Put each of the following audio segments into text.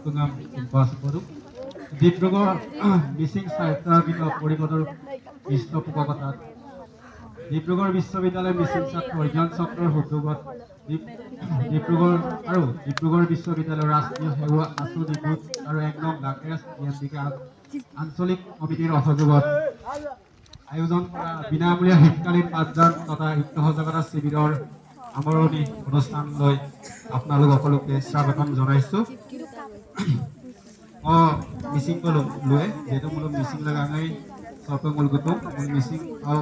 আপতুঙাম বাসপদু ডিব্ৰুগড় মিচিং সাহিত্য পৰিষদৰ পৃষ্ঠপোষকতাত ডিব্ৰুগড় বিশ্ববিদ্যালয় মিচিং ছাত্ৰ অধ্যয়ন চক্ৰৰ উদ্যোগত ডিব্ৰুগড় বিশ্ববিদ্যালয়ৰ ৰাষ্ট্ৰীয় সেৱা আঁচনি গোট আৰু ১ নং লাকেৰাছ DMDK আঞ্চলিক কমিটিৰ সহযোগত আয়োজন কৰা বিনামূলীয়া শীতকালীন পাঠদান তথা শিক্ষা সজাগতা শিবিৰৰ সামৰণি অনুষ্ঠানলৈ আপোনালোক সকলোকে স্বাগতম জনাইছোঁ। মিচিং লৈ যেহেতু মূল মিচিং লাগাঙাই সপে মূল গুতুম মূল মিচিং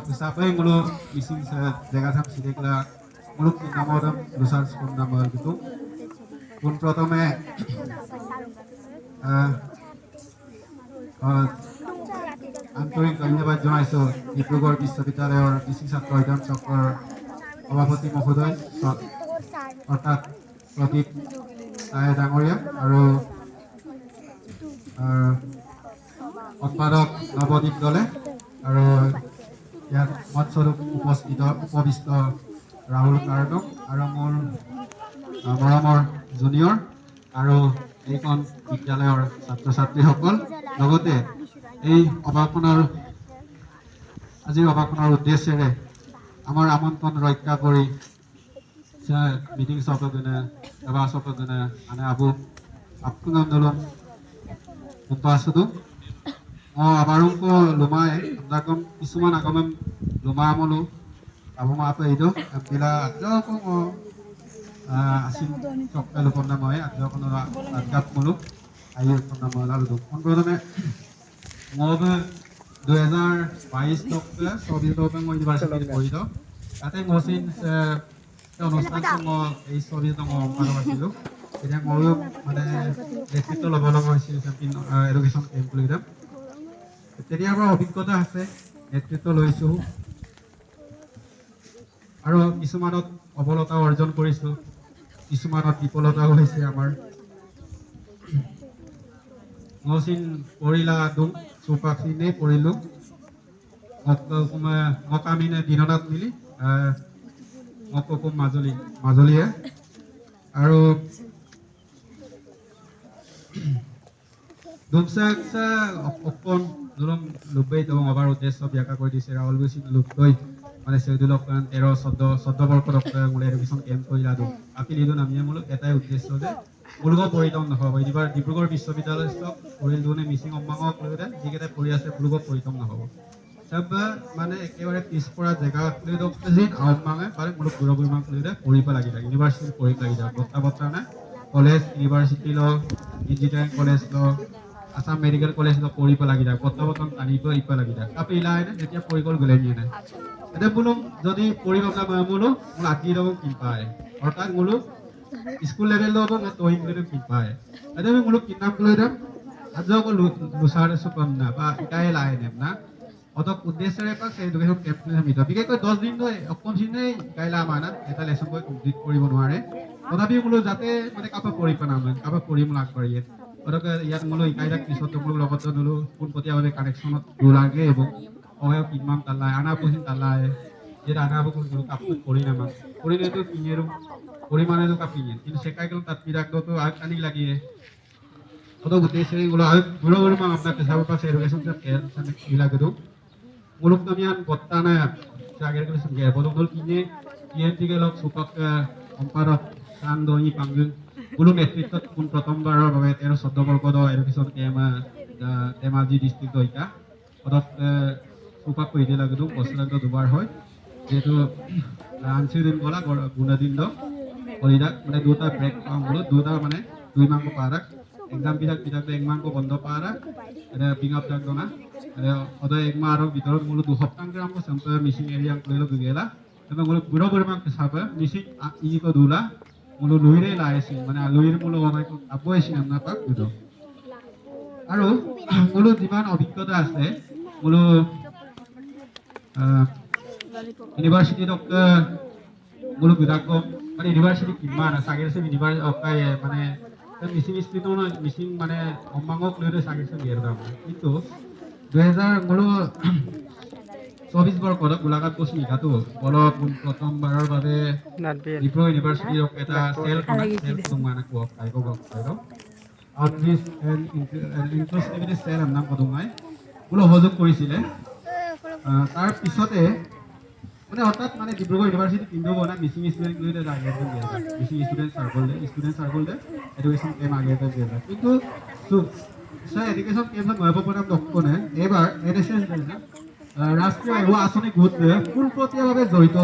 হিসাবে মূল মিচিং জায়গা থাম সিদেকলা মূলক নামরম লুসার স্কুল নামর গুতুম কোন প্রথমে আন্তরিক ধন্যবাদ জানাইছো ডিব্ৰুগড় বিশ্ববিদ্যালয়ৰ মিচিং ছাত্ৰ অধ্যয়ন চক্ৰৰ সভাপতি মহোদয় অৰ্থাৎ প্ৰদীপ ডাঙৰীয়া আৰু সম্পাদক নৱদীপ দলে আৰু ইয়াত মঞ্চত উপবিষ্ট ৰাহুল কাৰ্ণক আৰু মোৰ মৰমৰ জুনিয়ৰ আৰু এইখন বিদ্যালয়ৰ ছাত্ৰ ছাত্ৰীসকল লগতে এই আজিৰ অভাষণৰ উদ্দেশ্যেৰে আমাৰ আমন্ত্ৰণ ৰক্ষা কৰি মিটিং সভাপতিনে সভা সভাপতিনে আনে আপতুঙাম দলম Umpasudu, abarong ko lumay, dagom isuman agam lumamolo, abo apa itu, bila adjo ko asin sok telepon na mo adjo ko na adgat mulu, ayo ko na mo lalu. Kung ano ngobe 2022 tok Soviet Open University po ito. Ate ngosin sa অনুষ্ঠান ko এই Soviet ng panawasilo. Jadi ngoyo মানে নেতৃত্ব ল'ব লগা হৈছিল education camp লৈ যাম। তেতিয়া আমাৰ অভিজ্ঞতা আছে, নেতৃত্ব লৈছোঁ আৰু কিছুমানত সফলতা অৰ্জন কৰিছোঁ, কিছুমানত বিফলতাও হৈছে আমাৰ। মচিন পৰিলা দুম চৌপাখিনে পৰিলোঁ মকামিনে দিননাথ মিলি মককুম মাজুলীয়ে আৰু Dumsaksa opon dulum lubai tawang abar udesso biaka koi di sera always in luboi মানে সেদুলকান 13 বর্ষ মূল এডুকেশন ক্যাম্প কইলাদু আপনি লিদু নামিয়া মূল এটাই উদ্দেশ্য যে মূলক পরিতম নহব এবার ডিব্ৰুগড় বিশ্ববিদ্যালয় স্তক পৰিল দুনে মিসিং অম্মাঙক লইদে যেটা পৰি আছে মূলক পৰিতম নহব সব মানে একেবাৰে পিছপৰা জায়গা লইদক জিন অম্মাঙে পারে মূলক গুরগুরমাক লইদে পরিব লাগি লাগে ইউনিভার্সিটি পরি লাগি যায় বত্তা না কলেজ ইউনিভার্সিটি ল engineering college law Assam medical college law পরিব লাগি যায় বত্তা টানিব ইপ লাগি যায় আপনি ইলাইনে যেতিয়া পরিকল গলে নিয়ে না এটা বলুন যদি পরিবকা মূল মূল আতি রকম কি পায় অর্থাৎ মূল স্কুল লেভেল লো না তোহিং লেভেল কি পায় এটা আমি মূল কি নাম কইরা আজও কো লুসারে সুকম না বা ইটাই লাইনে না অত উদ্দেশ্যৰে পাক এডুকেশ্যন ক্যাম্প মিটা বিশেষকৈ 10 দিন ধৰি অকম দিনে গাইলা মানা এটা লেসন কই কমপ্লিট কৰিব নোৱাৰে তথাপি মূল যাতে মানে কাপা পঢ়িব নামে কাপা পঢ়িম লাগ কৰিয়ে অৰকে ইয়াত মূল ইকাইলা পিছত মূল লগত নলো পোনপটীয়াভাৱে কানেকশ্যনত লাগে এবং অয় কিমান তালাই আনা পহিন তালাই যেটা আনা বকুল গুলো কাপড় পরি না মান পরি নে তো কিনেরো পরিমাণে তো কাপিয়ে কিন্তু সেকাই গেল তার পিরাক তো আগ কানি লাগিয়ে কত উদ্দেশ্যে গুলো আগ গুলো গুলো মা আপনার পেশাব পাশে এডুকেশন সব কেয়ার সামনে মিলা গদু মুলুক নামিয়ান বত্তা না জাগের গেল সঙ্গে বদল কিনে টিএনটি গেল সুপক সম্পাদক সান দই পাঙ্গুন গুলো নেতৃত্ব কোন প্ৰথমবাৰৰ বাবে 13-14 বৰ্ষৰ এডুকেশ্যন কেমা ধেমাজি ডিস্ট্ৰিক্ট দইকা পদক সুপাক কই দিলা গদু বছৰক দুবাৰ হয় যেটো আনছি দিন গলা গুণা দিন দ কলিদা মানে দুটা ব্রেক পাম হলো দুটা মানে 2 মাংক পারাক এক্সাম বিরাক এক মাংক বন্ধ পারাক এটা পিং আপ দাগ দনা অদ এক মাহ আৰু ভিতৰত মূল 2 সপ্তাহ গ্রাম সম্পে মিসিং এরিয়া কইলো গেলা এবং মূল গুড়ো গুড়ো মাংক সাবে মিসিং ই কো দুলা মূল লুইরে লাইছি মানে লুইর মূল বাবাই কো আবইছি না পাক দুটো আৰু মূল জীবন অভিজ্ঞতা আছে মূল University of mulu bidak ko মানে ইউনিভার্সিটি কিমান সাগের সে ইউনিভার্সিটি অকাই মানে মিসিং স্ট্রিটো না মিসিং মানে অম্মাঙ্গক লইরে সাগের সে গের দাম কিন্তু 2000 মূল 24 বর্ষ কত গোলাঘাট কোচ নিকাতো বল প্ৰথমবাৰৰ বাবে ডিব্ৰুগড় ইউনিভাৰ্সিটি অফ এটা সেল মানে কো পাইব আউটৰিচ এণ্ড ইনক্লুচিভিটি চেল নাম কদমাই বোলো সহযোগ কৰিছিলে তাৰ পিছতে মানে হঠাৎ মানে ডিব্ৰুগড় ইউনিভাৰ্চিটি কিন্তু বনাই মিচিং ষ্টুডেণ্ট লৈ আগে মিচিং ষ্টুডেণ্ট চাৰ্কল দে এডুকেশ্যন কেম্প আগে কিন্তু এডুকেশ্যন কেম্প মহাপ্ৰধান দক্ষণে এইবাৰ NSS ৰাষ্ট্ৰীয় সেৱা আঁচনি গোট পোনপটীয়াভাৱে জড়িত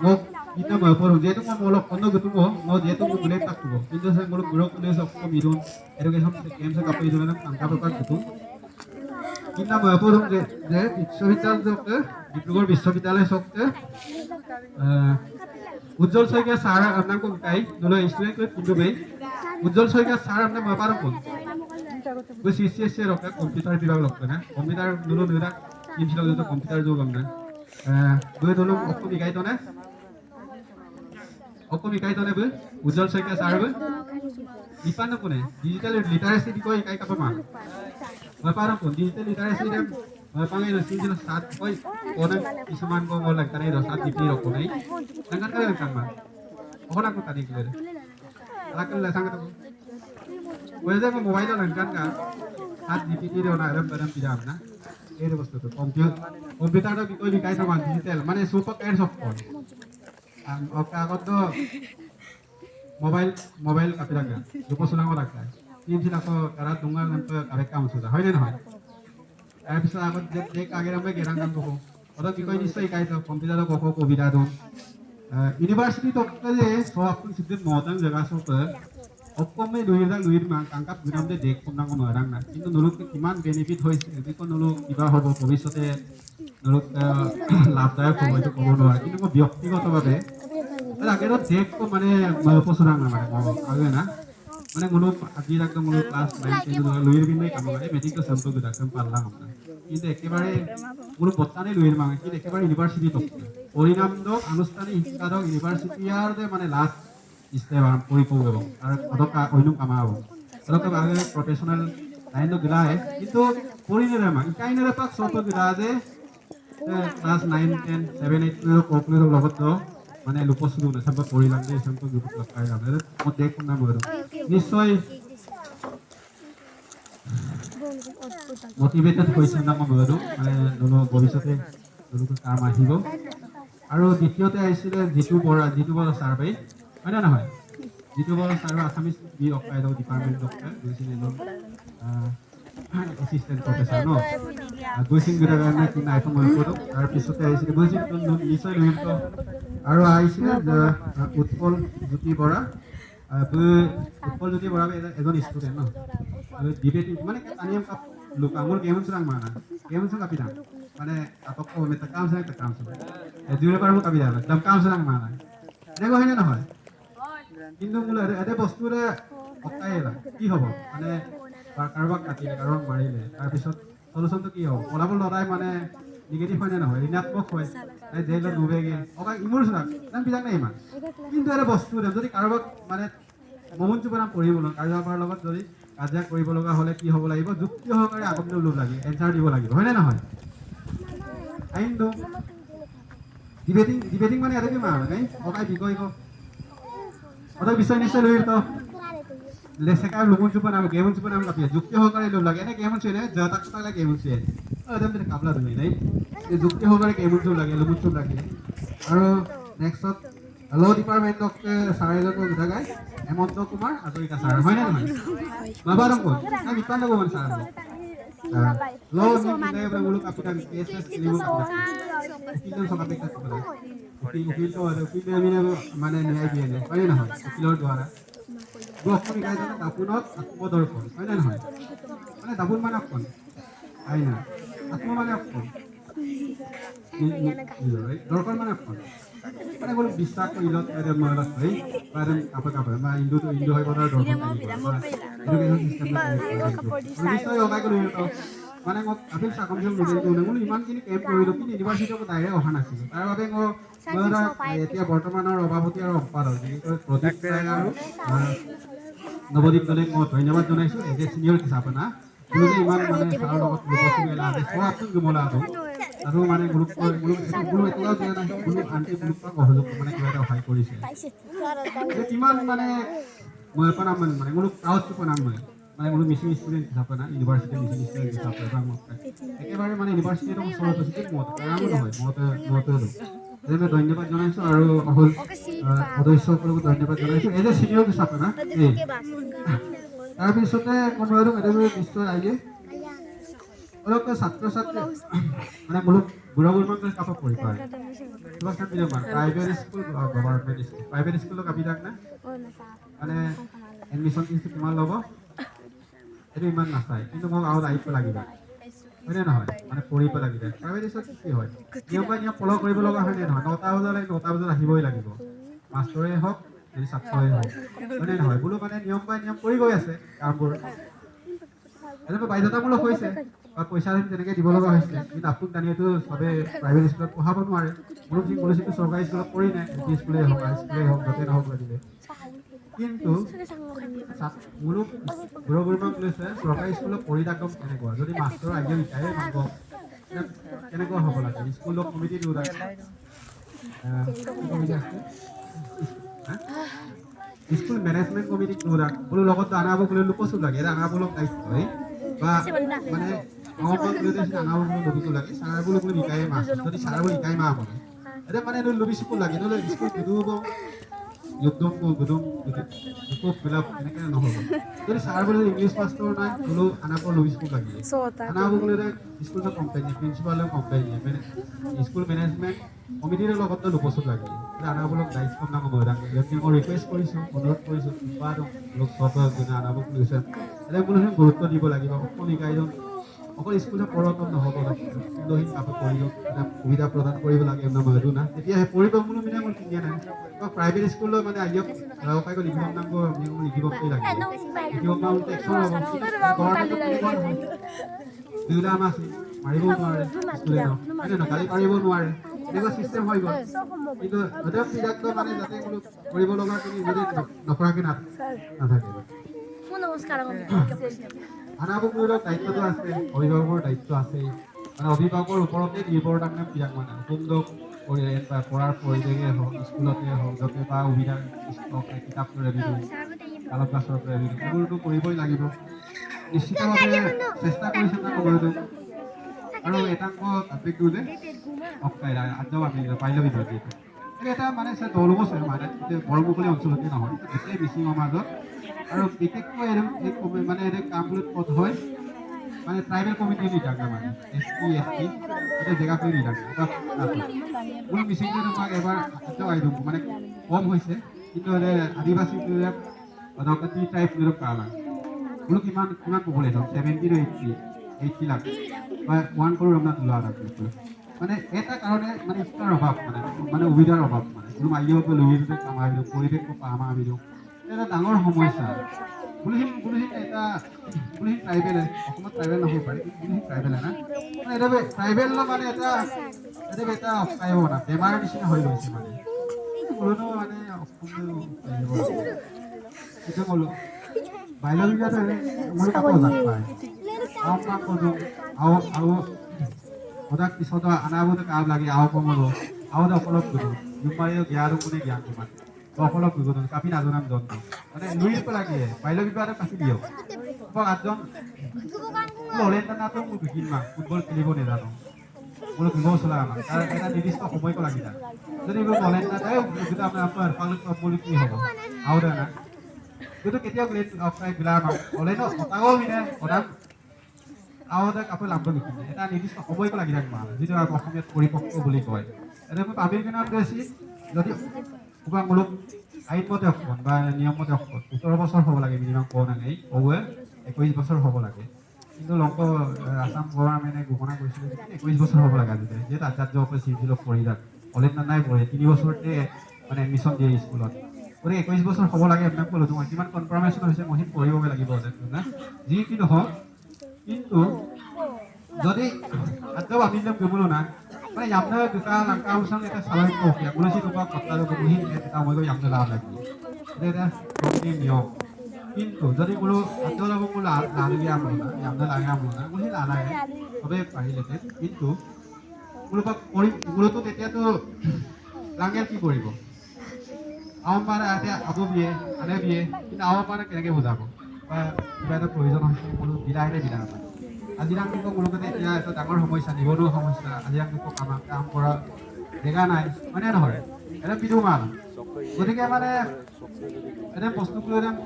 মোক kita mapor dia tu mau molok kono gitu mau dia tu mau boleh tak tu কিন্তু saya molok buruk ni sok mirun education camp sa kapoy doon ang kapapat gitu kita mapor যে বিশ্ববিদ্যালয় জকে ডিব্ৰুগড় বিশ্ববিদ্যালয় সকতে উজ্জ্বল Saikia sir আপনার কোন কাই নলো student কই কিন্তু ভাই উজ্জ্বল শইকীয়া স্যার আপনার মাপার কোন ওই CCSC রকে কম্পিউটার বিভাগ লক্ষ্য না কম্পিউটার নলো নরা ইনস্টল তো কম্পিউটার যোগ আমরা দুই নলো অকমি গাই তো না অকমি গাই তো না উজ্জ্বল শইকীয়া স্যার ইপান কোনে ডিজিটাল লিটারেসি দি কই কাই কাপা মা মাপার কোন digital literacy De pangai na sinjil saat koi orang isuman ko ngolak tani do saat di piro konai sangat kalian kan ma ohon aku tadi kira akan la sangat aku wajah ko mobile lang kan ka saat di piro na ram baram pidam na ere bostu to computer to koi bikai sama digital mane super kind of phone oka agot to mobile kapiraga lupo sunang rakha tin sila ko karat dungal nanto kare kam suda hoy na hoy তাৰপিছত আগত দেখ আগে আমি গেৰাং কাম কৰো অত কি কই নিশ্চয় কাইতো কম্পিউটাৰ কো কবিতা দন ইউনিভাৰ্সিটি তকলে সবখন সিদ্ধ মতাং জায়গা সক অকমে লুইৰ মান কাংকাপ গুনামতে দেখ কোনাং নৰাং না কিন্তু নলুক কিমান বেনিফিট হৈছে এদিকো নলুক কিবা হ'ব ভৱিষ্যতে নলুক লাভদায়ক হ'ব এইটো ক'ব নোৱাৰা কিন্তু মই ব্যক্তিগতভাৱে আগেৰ দেখ মানে পছৰাং না মানে আগে না মানে মূলক আজি একদম মূলক ক্লাস 9 10 লুইৰ বিনে কাম কৰে মেডিকেল স্যাম্পল গুটা কাম পাৰলাম আমৰা কিন্তু একেবাৰে মূলক বত্তানে লুইৰ মাঙে কিন্তু একেবারে ইউনিভার্সিটি তক পরিণাম দ আনুষ্ঠানিক শিক্ষাদক ইউনিভার্সিটিয়ার দে মানে লাস্ট স্টেপ পরিপূর্ণ এবং আর কতকা অন্য কামা হ'ব কতকা আগে প্রফেশনাল লাইন গলায় কিন্তু পরিণামে মা কাইনেৰে পাক সত গলা যে ক্লাস 9 10 7 8 কোকলেৰ লগত মানে লুপসুদু না সব পরিলাম যে সব গ্রুপ লগাই আমরা মই দেখ না মরো নিশ্চয় মোটিভেটেড হইছে না মরো মানে নলো ভবিষ্যতে নলো কাম আহিব আৰু দ্বিতীয়তে আহিছিল জিতু বৰা সাৰ্ভে হয় না হয় জিতু বৰা সাৰ্ভে আসামিস বি অকাইড ডিপাৰ্টমেন্ট ডক্টৰ দিছিল অ্যাসিস্ট্যান্ট প্ৰফেসৰ নো গৈছিল গৰানে কি নাই সময় কৰো তাৰ পিছতে আহিছিল গৈছিল নিশ্চয় লইত আৰু আহিছিল উৎপল জ্যোতি বৰা উৎপল জ্যোতি বৰা এজন ষ্টুডেন্ট ন আৰু ডিবেটিং মানে কানিয়াম কাপ লুকামুল কেমন সুরাং মানা কেমন সুরাং কাপিনা মানে আপক কো মেতা কাম সুরাং দুইরে পারবো কাপিনা দম কাম সুরাং মানা দেখো হয় না হয় কিন্তু মুলে এতে বস্তুৰে অকাইলা কি হ'ব মানে কাৰোবাক কাটিলে কাৰোবাক মাৰিলে তাৰ পিছত সলিউশনটো কি হ'ব ওলাব লৰাই মানে নিগেটিভ হয় না নহয় ঋণাত্মক হয় এই জেলত নুবেগে অকা ইমোশনাল নাম বিজাক নাই ইমান কিন্তু এৰে বস্তুৰে যদি কাৰোবাক মানে মমঞ্চু বনাম পঢ়িব ন কাৰোবাৰ লগত যদি কাজিয়া কৰিব লগা হলে কি হ'ব লাগিব যুক্তি সহকাৰে আগত লোভ লাগে এনসার দিব লাগিব হয় না নহয় আইন দো ডিবেটিং মানে এতে কি মা নাই অকাই বিকয় কো অত বিষয় নিশ্চয় লৈ তো লেসেকা লুমুন চুপন আম গেমন চুপন আম কাপিয়া যুক্তি সহকারে লোভ লাগে এনে গেমন চুনে জতা কথা লাগে গেমন চুয়ে একদম মানে কাবলা তুমি নাই এই যুক্তি সহকারে গেমন চুপ লাগে লুমুন চুপ লাগে আৰু নেক্সট ল ডিপাৰ্টমেন্টক সাৰাইজন কো গায় হেমন্ত কুমাৰ হাজৰিকা স্যার হয় না নহয় বাবারম কো না বিপান গো মান স্যার ল নি নে মুলুক কাপিটাল এসএস লিবু কিজন সকাতে কাজ করে উকিল তো উকিল আমি মানে ন্যায় দিয়ে না হয় না নহয় উকিলৰ দ্বাৰা গখনি গায় দাপুনত আত্মদৰ্পণ হয় না নহয় মানে দাপুন মানে কোন আই না আত্ম মানে কোন দৰ্পণ মানে কোন মানে কোনো বিশ্বাস কৰিলত এৰে মনত হয় কাৰণ কাপে মা ইন্দু হয় বড় দৰ্পণ এডুকেশ্যন সিস্টেম নিশ্চয় অকাই কৰি মানে মই আপিল চাকমজন লুবেল কোনো ইমানখিনি কেম্প কৰিলোঁ কিন্তু ইউনিভাৰ্চিটিৰ ডাইৰেক্ট অহা নাছিল তাৰ বাবে মই এতিয়া বৰ্তমানৰ সভাপতি আৰু সম্পাদক প্ৰদীপ আৰু নৱদীপ দলে মই ধন্যবাদ জনাইছো এজ এ সিনিয়ৰ হিচাপে না কোনো যে ইমান মানে ছাৰৰ লগত লুপসু গেলা আছে সব গমলা আৰু মানে গ্ৰুপ এটাও দিয়া নাই কোনো আন্টি গ্ৰুপক সহযোগ মানে কিবা এটা সহায় কৰিছে কিমান মানে মই পনাম মানে কোনো কাউচ পনাম মানে কোনো মিচিং ষ্টুডেণ্ট হিচাপে না ইউনিভাৰ্চিটি মিচিং ষ্টুডেণ্ট হিচাপে একেবাৰে মানে ইউনিভাৰ্চিটিৰ ওচৰত আছে মতাৰামো নহয় মতে সেইবাবে ধন্যবাদ জনাইছোঁ আৰু অকল সদস্যসকলকো ধন্যবাদ জনাইছোঁ এজ এ চিনিয়ৰ হিচাপে না এই তাৰপিছতে কোনো আৰু মেডামে নিশ্চয় আগে অলপ ছাত্ৰ ছাত্ৰী মানে মূলক বুঢ়া বুঢ়ী কাপড় পৰি পায় তোমাক kan tidak man private school government school private school lo kabi na মানে এডমিশন ফিজ কিমান ল'ব এইটো ইমান নাচায় কিন্তু মোক আৰু দায়িত্ব লাগিব হয়নে নহয় মানে পঢ়িব লাগিব প্ৰাইভেট স্কুলত কি হয় নিয়ম বাই নিয়ম ফ'ল' কৰিব লগা হয়নে নহয় 9টা বজালৈ 9টা বজাত আহিবই লাগিব মাষ্টৰে হওক যদি ছাত্ৰই হওক হয়নে নহয় বোলো মানে নিয়ম বাই নিয়ম কৰি গৈ আছে কামবোৰ এনেকৈ বাধ্যতামূলক হৈছে বা পইচা তেনেকৈ দিব লগা হৈছে কিন্তু আপুক জানিয়েতো চবে প্ৰাইভেট স্কুলত পঢ়াব নোৱাৰে মূলক যি পলিচিটো চৰকাৰী স্কুলত কৰি নাই এল পি স্কুলেই হওক হাই স্কুলেই হওক য'তেই নহওক লাগিলে কিন্তু মূলক বুঢ়া বুঢ়ীমাক লৈছে চৰকাৰী স্কুলত পঢ়ি থাকক কেনেকুৱা যদি মাষ্টৰ আগে শিকায়ে নহ'ব কেনেকুৱা হ'ব লাগে স্কুলৰ কমিটি দিওঁ স্কুল মেনেজমেন্ট কমিটি নোরাক বলো লগত আনাবো বলে লুকোসু লাগে এটা আনাবো দায়িত্ব হয় বা মানে অমন বলে আনাবো বলে লবিটো লাগে সারা বলে বলে নিকায় মা যদি সারা বলে নিকায় মা বলে এটা মানে লবি স্কুল লাগে নলে স্কুল দুদুবো যুদ্ধম কো গুদম দুকো ফিলাপ এনেকে নহব যদি সারা বলে ইংলিশ মাস্টার নাই বলো আনাবো লবি স্কুল লাগে আনাবো বলে স্কুল তো কোম্পানি প্রিন্সিপাল কোম্পানি মানে স্কুল ম্যানেজমেন্ট কমিটিৰ লগত লুকোসু লাগে আনাবলক দায়িত্ব নাম মৰাং যদি মই ৰিকুৱেষ্ট কৰিছোঁ অনুৰোধ কৰিছোঁ কিবা লোক সব যোনে আনাবক লৈছে এতিয়া কোনো গুৰুত্ব দিব লাগিব অকণিকাইজন অকল স্কুলত পঢ়াটো নহ'ব সুন্দৰহীন কাপোৰ কৰিব এটা সুবিধা প্ৰদান কৰিব লাগে নাম সেইটো না তেতিয়াহে পঢ়িব কোনো মিনে মোৰ কিনিয়া নাই বা প্ৰাইভেট স্কুলত মানে আহিব ৰাওকাইক লিখিব নাম লিখিব কি লাগে লিখিব নাম টেক্সৰ হ'ব গভৰ্ণমেণ্ট দুইটা আমাৰ আছে মাৰিব নোৱাৰে স্কুলে নহয় গাড়ী পাৰিব নোৱাৰে এনেকুৱা চিষ্টেম হৈ গ'ল কিন্তু হয়তো পিৰাকটো মানে যাতে কোনো কৰিব লগা তুমি যদি নকৰাকৈ নাথাকে আনাবুকুৰৰ দায়িত্বটো আছে অভিভাৱকৰ দায়িত্ব আছে মানে অভিভাৱকৰ ওপৰতে নিৰ্ভৰ তাৰমানে পিৰাক মানে সুন্দৰ পঢ়াৰ পৰিৱেশে হওক স্কুলতে হওক য'তে বা সুবিধা কিতাপ ৰেভিডিউ আলপ ক্লাছৰ ৰেভিডিউ এইবোৰতো কৰিবই লাগিব নিশ্চিতভাৱে চেষ্টা কৰিছে না ক'বলৈ আৰু এটাংক টপিকটো যে অকাইৰা আজও আমি পাইলে ভিডিঅ' দিছোঁ এটা মানে দৌলব আছে মানে বৰমুকলি অঞ্চলতে নহয় গোটেই মিচিঙৰ মাজত আৰু বিশেষকৈ মানে এই কামবোৰ ক'ত হয় মানে ট্ৰাইবেল কমিটি নিথাকে মানে এছ টি এটা জেগা কৰি নিথাকে মোৰ মিচিংটো তোমাক এবাৰ আইডিয়া মানে কম হৈছে কিন্তু আদিবাসীবিলাক অদকাতি টাইপ ধৰক কালা বোলো কিমান কিমান ক'বলৈ যাওঁ 70 to 80 লাখ বা 1 crore আমরা তোলা রাখবো মানে এটা কারণে মানে ইফতার অভাব মানে সুবিধার অভাব মানে কোনো মাইয়কে লুইতে কামাইলো পৰিৱেশক পামাবিলো এটা ডাঙৰ সমস্যা বুলিহিন এটা বুলিহিন ট্ৰাইবেল অসমত ট্ৰাইবেল নহ'ব পাৰে বুলিহিন ট্ৰাইবেল না মানে এটা ট্ৰাইবেল মানে এটা অস্থায়ী না বেমাৰ নিচিনা হৈ গৈছে মানে কোনো মানে অসমটো এটা ক'লো বাইলৰ বিয়াতে মোৰ কাপোৰ জান পায় আৰু ওদাক পিছত আনাবতে কাম লাগে আও কমলো আওদা অপলক গুলো জুমাইও জ্ঞান কোনে জ্ঞান তোমার অপলক গুলো কাপি নাজনাম যন্ত্র মানে লুইপ লাগে বাইল বিবাদ কাপি দিও এবং আটজন ললেন না তো মু বিকিন মা ফুটবল খেলিব নেজানো বলো বিবাহ চলা আমার তার এটা নির্দিষ্ট সময় কো লাগি যায় যদি ললেন না তাই যেটা আপনার পালক বলি কি হবে আওদা না কিন্তু কেতিয়াও গ্লেড অফাই বিলা না ললেন ওটাও মিনে ওটা আওদা কাপোৰ লাভ লিখিলে এটা নিৰ্দিষ্ট সময়কো লাগি থাকে মানে যিটো অসমীয়াত পৰিপক্ক বুলি কয় এতিয়া মই পাবিৰ কিনাৰত গৈছি যদি উপামূলক আইনমতে অসম বা নিয়মমতে অসম 17 বছৰ হ'ব লাগে মিনিমাম কোৱা নাই ওৱে 21 বছৰ হ'ব লাগে কিন্তু লংক আসাম গভৰ্ণমেণ্টে ঘোষণা কৰিছিল 21 বছৰ হ'ব লাগে আজিকালি যেটা আচাৰ্য অফিচ সিভিল পঢ়ি যাক অলপ নাই পঢ়ে 3 বছৰতে মানে এডমিশ্যন দিয়ে স্কুলত গতিকে 21 বছৰ হ'ব লাগে আপোনাক ক'লো তোমাৰ কিমান কনফাৰ্মেশ্যন হৈছে মই পঢ়িবগৈ লাগিব না যি কি নহওক কিন্তু যদি atau ambil kemulo na মানে yamna kita langkah usang kita salah itu ya mulai situ pak kota itu kemuhin kita mau itu yamna lah lagi itu protein niok কিন্তু যদি কোনো atau lagu mula lagi yamna lagi amuna mulai lala ya tapi pahile কিন্তু mulu pak mulu tuh tetya tuh langgar কি কৰিব আও পাৰে আছে আবু বিয়ে আনে বিয়ে কিন্তু আও পাৰে কেনেকে বুঝাবো বা কিবা এটা প্ৰয়োজন হৈছে কোনো বিলাহীৰে বিলাহ পায় আজিৰাম লোকক মূলতে এতিয়া এটা ডাঙৰ সমস্যা নিবনুৱা সমস্যা আজিৰাম লোকক কাম কৰা জেগা নাই হয়নে নহয় এটা বিদুমাল গতিকে মানে এটা বস্তুটো একদম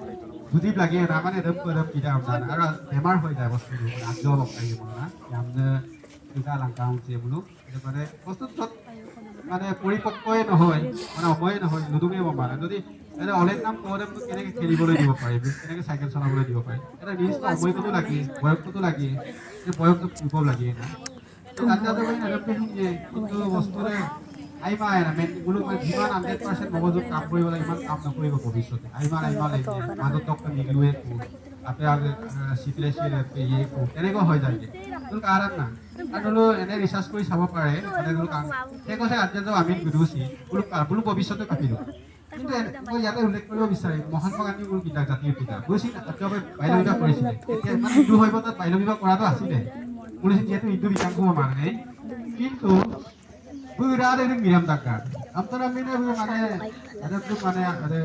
বুজি লাগে না মানে একদম কিটা আমদানা আৰু বেমাৰ হৈ যায় বস্তুটো মানে আগ্ৰহ লগাই দিব না আমনে কিটা লাংকা হৈছে বোলো এটা মানে বস্তুটো মানে পৰিপক্কই নহয় মানে সময়ে নহয় নুদুমেই মানে যদি এটা অলেন নাম কওঁতে কেনেকৈ খেলিবলৈ দিব পাৰিব কেনেকৈ চাইকেল চলাবলৈ দিব পাৰি এটা নিৰ্দিষ্ট সময়টোতো লাগে বয়সটোতো লাগে বয়সটো দিব লাগে না তাতে কিন্তু বস্তুৰে আইমা না বোলো যিমান 100% মগজুত কাম কৰিব লাগে ইমান কাম নকৰিব ভৱিষ্যতে আইমা লাগে মাজত ডক্টৰ নিগলোৱে আপে আগে চিটলেছি তেনেকুৱা হৈ যায়গে তোৰ কাৰণ না আৰু এনে ৰিচাৰ্চ কৰি চাব পাৰে মানে কাম সেই কৈছে আজি আমি বিদুচি বোলো ভৱিষ্যতে কাটিলোঁ কিন্তু মই ইয়াতে উল্লেখ কৰিব বিচাৰিম মহাত্মা গান্ধী মোৰ পিতা জাতিৰ পিতা গৈছিল একেবাৰে বাল্য বিবাহ কৰিছিলে এতিয়া ইমান হিন্দু হৈ তাত বাল্য বিবাহ কৰাটো আছিলে পুলিচ যিহেতু হিন্দু বিকাংশ মানে কিন্তু berada di Miriam Takar. Antara mina মানে ada tuh মানে ada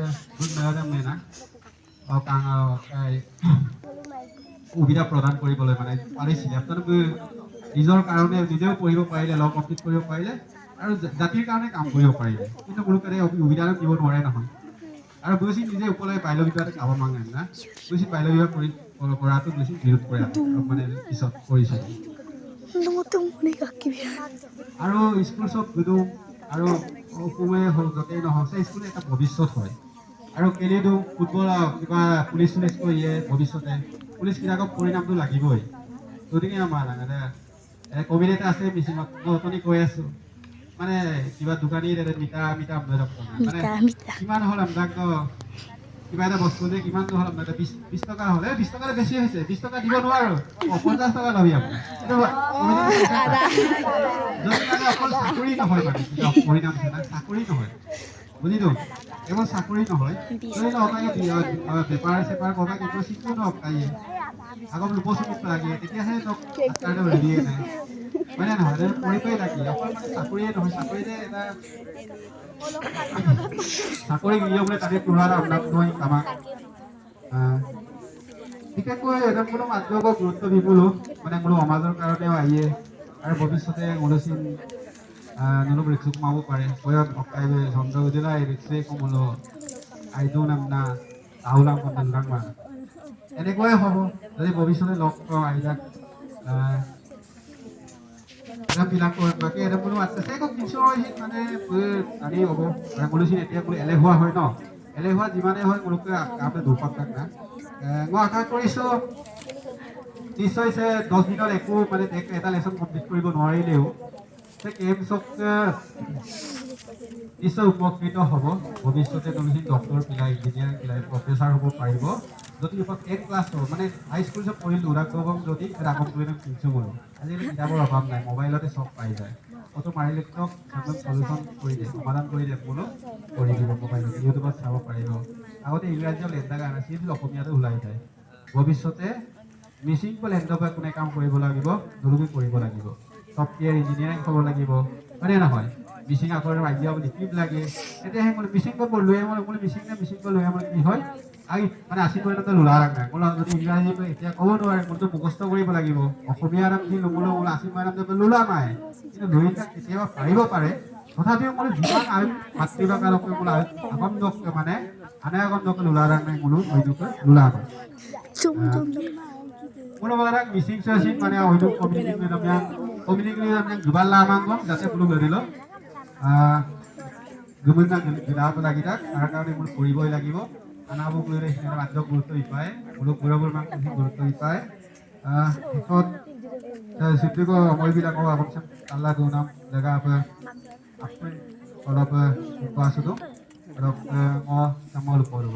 ada mina kang সুবিধা প্ৰদান কৰিবলৈ মানে পাৰিছিলে আপোনালোকে নিজৰ কাৰণে নিজেও পঢ়িব পাৰিলে ল কমপ্লিট কৰিব পাৰিলে আৰু জাতিৰ কাৰণে কাম কৰিব পাৰিলে কিন্তু গুৰুকাৰে সুবিধা দিব নোৱাৰে নহয় আৰু বুজি নিজে ওপৰলৈ বাল্য বিবাহত কাব মাগে না বুজি বাল্য বিবাহ কৰাটো বেছি বিৰোধ কৰে মানে পিছত কৰিছে আৰু স্কুল চব গদু আৰু অসমে হওক য'তেই নহওক সেই স্কুলে এটা ভৱিষ্যত হয় আৰু কেলেতো ফুটবল কিবা পুলিচ চুলিচ কৰিয়ে ভৱিষ্যতে পুলিচ কিতাকক পৰিণামটো লাগিবই গতিকে আমাৰ কবিতা এটা আছে মিচিঙত মই অথনি কৈ আছোঁ মানে কিবা দোকানীৰ মিঠা মিঠা মানে কিমান হ'ল আমাক কিবা এটা বস্তু যে কিমান হ'ল আপোনাক 20 টকা হ'লে 20 টকা বেছি হৈছে 20 টকা দিব নোৱাৰো 50 টকা ল'বি আপুনি অকল চাকৰি নহয় মানে পৰিণাম চাকৰি নহয় বুজিলো কেৱল চাকৰি নহয় ধৰি লওক বেপাৰ চেপাৰ কৰা কিন্তু শিকো নক আগত লোকচুপ লাগে তেতিয়াহে ৰেডিয়ে নাই মানে নহয় কৰিবই লাগে অকল মানে চাকৰিয়ে নহয় চাকৰিতে এটা চাকৰি নিয়মলে তাতে পঢ়াৰ আপোনাক নহয় আমাক বিশেষকৈ এটা কোনো মাধ্যমক গুৰুত্ব দিবলৈ মানে কোনো সমাজৰ কাৰণেও আহিয়ে আৰু ভৱিষ্যতে মনচিন নুলুক ৰিক্সু কমাব পাৰে বয়স অকাইবে চন্দ্ৰ উজিলা ৰিক্সে কমলো আইদো নামনা আহুলাম কন্দুলাম মান এনেকুৱাই হ'ব যদি ভৱিষ্যতে লগ পাওঁ আহিলাক বিলাক বাকী এটা কোনো আছে খুব কিছু মানে আনি হ'ব মনুচিন এতিয়া কোনো এলেহুৱা হয় ন এলেহুৱা যিমানেই হয় মোলোকে কামে দুপাক থাক না মই আশা কৰিছোঁ নিশ্চয় 10 দিনত একো মানে এটা লেচন কমপ্লিট কৰিব নোৱাৰিলেও কেমচক নিশ্চয় উপকৃত হ'ব ভৱিষ্যতে মনুচিন ডক্টৰ পিলাই ইঞ্জিনিয়াৰ পিলাই প্ৰফেচাৰ হ'ব পাৰিব যদি এক ক্লাছ হ'ব মানে হাইস্কুল চব পঢ়িলোঁ উদাগ্ৰভম যদি আগত কৰি কিনছোঁ বোলো আজিকালি কিতাপৰ অভাৱ নাই মোবাইলতে চব পাই যায় ফটো মাৰিলে একদম সলিউশ্যন কৰি দিয়ে সমাধান কৰি দিয়ে বোলো কৰি দিব মোবাইলত ইউটিউবত চাব পাৰিব আগতে ইংৰাজীত লেণ্ডা গান আছিল অসমীয়াতে ওলাই যায় ভৱিষ্যতে মিচিং লেণ্ডৰ কোনে কাম কৰিব লাগিব নুলুবি কৰিব লাগিব ছফ্টৱেৰ ইঞ্জিনিয়াৰিং হ'ব লাগিব হয়নে নহয় মিচিং আকৌ আইডিয়া লিখিব লাগে এতিয়া সেই মিচিং লৈ মই মিচিং লৈ আমাৰ কি হয় মানে 80% লোলা ৰাখা বোলো যদি ইংৰাজী এতিয়া ক'ব নোৱাৰে মোৰতো মুখস্থ কৰিব লাগিব অসমীয়া নাম কি ল'বলৈ বোলো 80% লোলা নাই কিন্তু লৈ কেতিয়াবা পাৰিব পাৰে তথাপিও মই যিমান আৰু মাতৃভাষাৰকে বোলো আগন্তকে মানে আনে আগন্তকে লোলা ৰাখা বোলো হয়তো লোলা নাই বোলো মানে মিচিং চচিং মানে হয়তো কমিউনিটি নামে দুবাৰ লামাংগম যাতে বোলো ধৰিল গুমুনা গিলাপ লাগি তাক তাৰ কাৰণে মোৰ কৰিবই লাগিব আনাবক লৈ সিহঁতে মাধ্যম গুৰুত্ব পায় বোলো গৌৰৱৰ মাক গুৰুত্ব পায় শেষত চিত্ৰিক সময়বিলাকো অৱশ্যে আল্লাহ দুনাম জেগা অলপ কোৱাছোঁ অলপ মই কৰিব